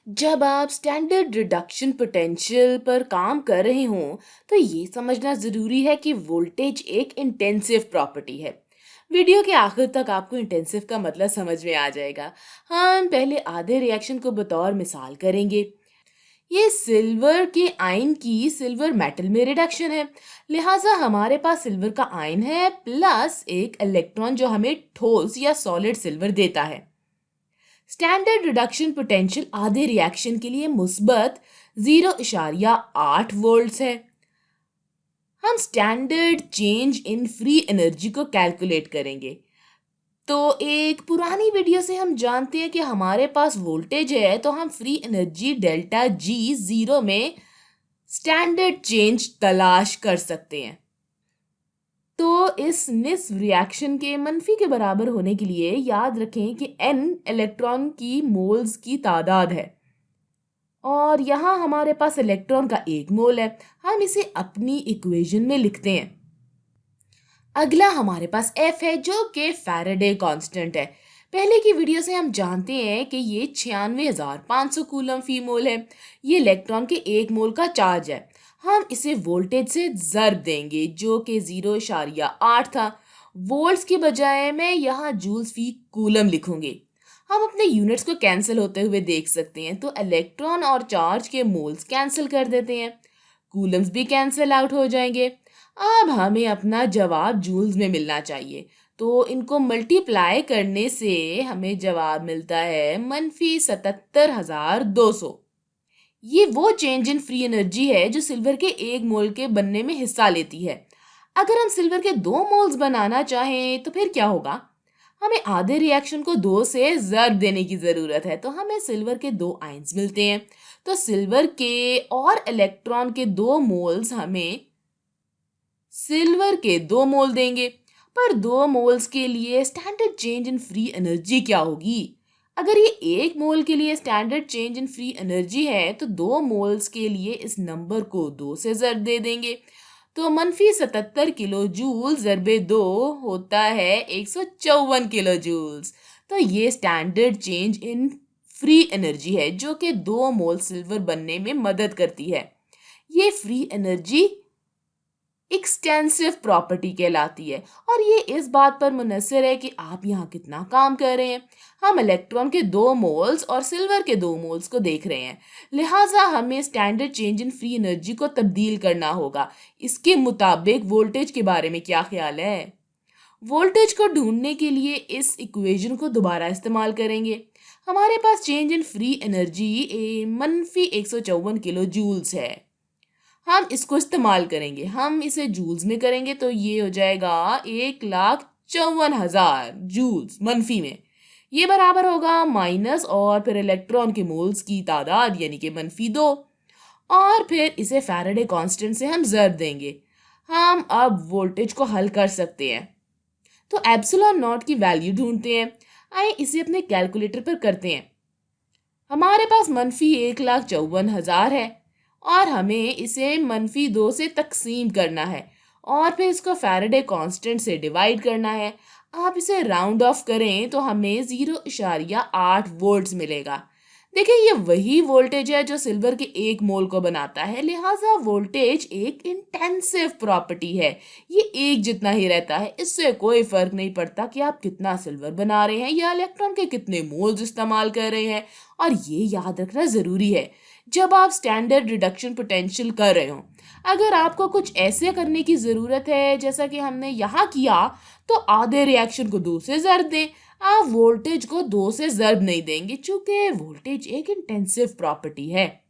जब आप standard reduction potential पर काम कर रहे हों, तो ये समझना ज़रूरी है कि वोल्टेज एक इंटेंसिव प्रॉपर्टी है। वीडियो के आखिर तक आपको इंटेंसिव का मतलब समझ में आ जाएगा। हम पहले आधे रिएक्शन को बतौर मिसाल करेंगे। ये सिल्वर के आयन की सिल्वर मेटल में रिडक्शन है। लिहाजा हमारे पास सिल्वर का आयन है प्लस एक इलेक्ट्रॉन जो हमें ठोस या सॉलिड सिल्वर देता है। स्टैंडर्ड रिडक्शन पोटेंशियल आधे रिएक्शन के लिए मुस्बत 0.8 वोल्ट्स है। हम standard change in free energy को कैलकुलेट करेंगे। तो एक पुरानी वीडियो से हम जानते हैं कि हमारे पास वोल्टेज है, तो हम फ्री एनर्जी डेल्टा जी 0 में स्टैंडर्ड चेंज तलाश कर सकते हैं। तो इस निस्फ रिएक्शन के मनफी के बराबर होने के लिए याद रखें कि n इलेक्ट्रॉन की मोल्स की तादाद है और यहाँ हमारे पास इलेक्ट्रॉन का एक मोल है। हम इसे अपनी इक्वेशन में लिखते हैं। अगला हमारे पास F है जो कि फैराडे कांस्टेंट है। पहले की वीडियो से हम जानते हैं कि ये 96,500 कूलम फी मोल है। ये इलेक्ट्रॉन के एक मोल का चार्ज है। हम इसे वोल्टेज से ज़र्ब देंगे जो कि 0.8 था। वोल्ट्स के बजाय मैं यहाँ जूल्स फी कूलम लिखूंगी। हम अपने यूनिट्स को कैंसिल होते हुए देख सकते हैं, तो इलेक्ट्रॉन और चार्ज के मोल्स कैंसिल कर देते हैं, कूलम्स भी कैंसिल आउट हो जाएंगे। अब हमें अपना जवाब जूल्स में मिलना चाहिए, तो इनको मल्टीप्लाई करने से हमें जवाब मिलता है -77,200। ये वो चेंज इन फ्री एनर्जी है जो सिल्वर के एक मोल के बनने में हिस्सा लेती है। अगर हम सिल्वर के 2 मोल्स बनाना चाहें तो फिर क्या होगा? हमें आधे रिएक्शन को 2 से ज़र्ब देने की ज़रूरत है, तो हमें सिल्वर के 2 आयंस मिलते हैं। तो सिल्वर के और इलेक्ट्रॉन के 2 मोल्स हमें सिल्वर के 2 मोल देंगे। पर 2 मोल्स के लिए standard change in free energy क्या होगी? अगर ये 1 मोल के लिए standard change in free energy है, तो 2 मोल्स के लिए इस नंबर को 2 से ज़र्ब दे देंगे। तो -77 किलो जूल ज़रबे 2 होता है 154 किलो जूल्स। तो ये standard change in free energy है जो कि 2 मोल सिल्वर बनने में मदद करती है। ये फ्री एनर्जी एक्सटेंसिव प्रॉपर्टी कहलाती है और ये इस बात पर मुनसर है कि आप यहाँ कितना काम कर रहे हैं। हम इलेक्ट्रॉन के 2 मोल्स और सिल्वर के 2 मोल्स को देख रहे हैं, लिहाजा हमें standard change in free energy को तब्दील करना होगा। इसके मुताबिक वोल्टेज के बारे में क्या ख्याल है? वोल्टेज को ढूंढने के लिए इस इक्वेशन को दोबारा इस्तेमाल करेंगे। हमारे पास change in free energy -154 kilo joules है। हम इसको इस्तेमाल करेंगे, हम इसे जूल्स में करेंगे तो ये हो जाएगा 1,54,000 जूल्स मनफी में। ये बराबर होगा माइनस और फिर इलेक्ट्रॉन के मोल्स की तादाद यानी कि -2 और फिर इसे फैराडे कांस्टेंट से हम ज़र्ब देंगे। हम अब वोल्टेज को हल कर सकते हैं। तो एप्सिलॉन नॉट की वैल्यू ढूंढते हैं। आइए इसे अपने कैलकुलेटर पर करते हैं। हमारे पास -1,54,000 है और हमें इसे -2 से तकसीम करना है और फिर इसको फैराडे कांस्टेंट से डिवाइड करना है। आप इसे राउंड ऑफ करें तो हमें 0.8 वोल्ट्स मिलेगा। देखिए ये वही वोल्टेज है जो सिल्वर के 1 मोल को बनाता है, लिहाजा वोल्टेज एक इंटेंसिव प्रॉपर्टी है। ये एक जितना ही रहता है, इससे कोई फर्क नहीं पड़ता कि आप कितना सिल्वर बना रहे हैं या इलेक्ट्रॉन के कितने मोल्स इस्तेमाल कर रहे हैं। और ये याद रखना ज़रूरी है जब आप स्टैंडर्ड रिडक्शन पोटेंशियल कर रहे हो। अगर आपको कुछ ऐसे करने की ज़रूरत है जैसा कि हमने यहाँ किया, तो आधे रिएक्शन को 2 से ज़र्ब दें। आप वोल्टेज को 2 से ज़र्ब नहीं देंगे, चूँकि वोल्टेज एक इंटेंसिव प्रॉपर्टी है।